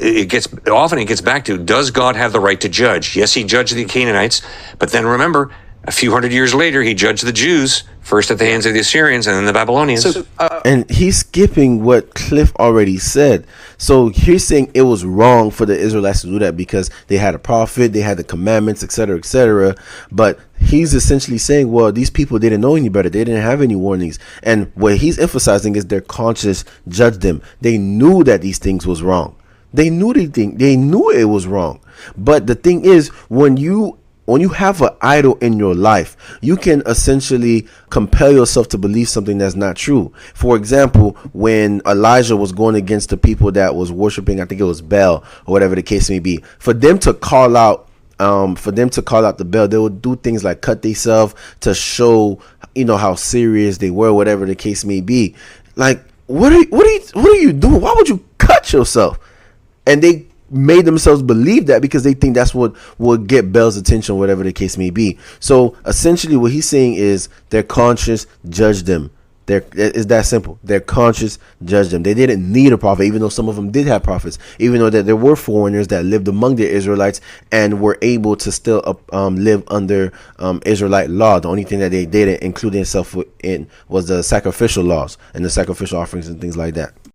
it gets back to, does God have the right to judge? Yes, he judged the Canaanites, but then remember, a few hundred years later, he judged the Jews, first at the hands of the Assyrians and then the Babylonians. And he's skipping what Cliff already said. So he's saying it was wrong for the Israelites to do that because they had a prophet, they had the commandments, etc., etc. But he's essentially saying, well, these people didn't know any better. They didn't have any warnings. And what he's emphasizing is their conscience judged them. They knew that these things was wrong. They knew it was wrong. But the thing is, when you have an idol in your life, you can essentially compel yourself to believe something that's not true. For example, when Elijah was going against the people that was worshiping, I think it was Baal or whatever the case may be, for them to call out the Baal, they would do things like cut themselves to show, how serious they were, whatever the case may be. Like, what are you doing? Why would you cut yourself? And they made themselves believe that because they think that's what will get Bell's attention, whatever the case may be. So essentially what he's saying is their conscience judged them. It's that simple. Their conscience judged them. They didn't need a prophet, even though some of them did have prophets, even though that there were foreigners that lived among the Israelites and were able to still live under Israelite law. The only thing that they didn't include themselves in was the sacrificial laws and the sacrificial offerings and things like that.